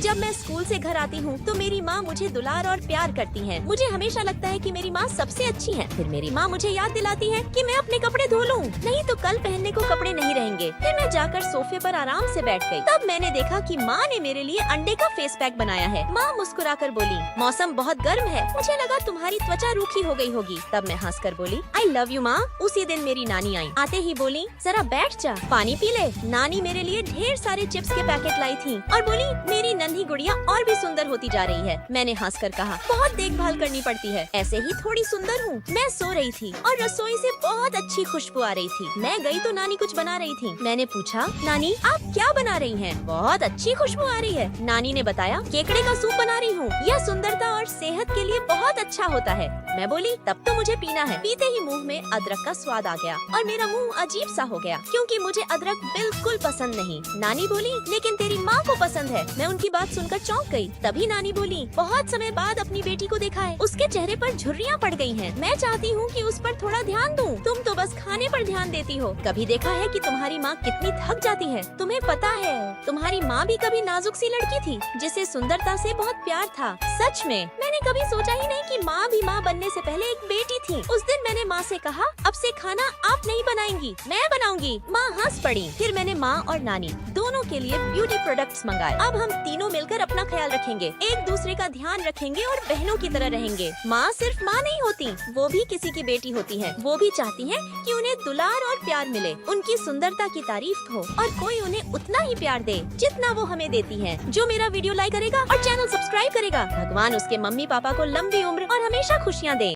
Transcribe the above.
जब मैं स्कूल से घर आती हूँ तो मेरी माँ मुझे दुलार और प्यार करती है। मुझे हमेशा लगता है कि मेरी माँ सबसे अच्छी है। फिर मेरी माँ मुझे याद दिलाती है कि मैं अपने कपड़े धो लूं, नहीं तो कल पहनने को कपड़े नहीं रहेंगे। फिर मैं जाकर सोफे पर आराम से बैठ गई। तब मैंने देखा कि माँ ने मेरे लिए अंडे का फेस पैक बनाया है। माँ मुस्कुराकर बोली, मौसम बहुत गर्म है, मुझे लगा तुम्हारी त्वचा रूखी हो गई होगी। तब मैं हंसकर बोली, आई लव यू माँ। उसी दिन मेरी नानी आई। आते ही बोली, जरा बैठ जा, पानी पी ले। नानी मेरे लिए ढेर सारे चिप्स के पैकेट लाई थी और बोली, मेरी नन्ही गुड़िया और भी सुंदर होती जा रही है। मैंने हंसकर कहा, बहुत देखभाल करनी पड़ती है, ऐसे ही थोड़ी सुंदर हूँ। मैं सो रही थी और रसोई से बहुत अच्छी खुशबू आ रही थी। मैं गई तो नानी कुछ बना रही थी। मैंने पूछा, नानी आप क्या बना रही हैं? बहुत अच्छी खुशबू आ रही है। नानी ने बताया, केकड़े का सूप बना रही हूँ, यह सुंदरता और सेहत के लिए बहुत अच्छा होता है। मैं बोली, तब तो मुझे पीना है। पीते ही मुंह में अदरक का स्वाद आ गया और मेरा मुंह अजीब सा हो गया, क्योंकि मुझे अदरक बिल्कुल पसंद नहीं। नानी बोली, लेकिन तेरी माँ को पसंद है। मैं उनकी बात सुनकर चौंक गई। तभी नानी बोली, बहुत समय बाद अपनी बेटी को देखा है, उसके चेहरे पर झुर्रियाँ पड़ गई हैं। मैं चाहती हूँ कि उस पर थोड़ा ध्यान दूँ। तुम तो बस खाने पर ध्यान देती हो। कभी देखा है कि तुम्हारी माँ कितनी थक जाती है? तुम्हें पता है, तुम्हारी माँ भी कभी नाजुक सी लड़की थी जिसे सुंदरता से बहुत प्यार था। सच में मैंने कभी सोचा ही नहीं कि माँ भी माँ बनने से पहले एक बेटी थी। उस दिन मैंने माँ से कहा, अब से खाना आप नहीं बनाएंगी, मैं बनाऊंगी। माँ हंस पड़ी। फिर मैंने माँ और नानी दोनों के लिए ब्यूटी प्रोडक्ट्स मंगाए। अब हम तीनों मिलकर अपना ख्याल रखेंगे, एक दूसरे का ध्यान रखेंगे और बहनों की तरह रहेंगे। माँ सिर्फ माँ नहीं होती, वो भी किसी की बेटी होती है। वो भी चाहती है कि उन्हें दुलार और प्यार मिले, उनकी सुंदरता की तारीफ हो और कोई उन्हें उतना ही प्यार दे जितना वो हमें देती है। जो मेरा वीडियो लाइक करेगा और चैनल सब्सक्राइब करेगा, भगवान उसके मम्मी पापा को लंबी उम्र और हमेशा खुशियाँ दे।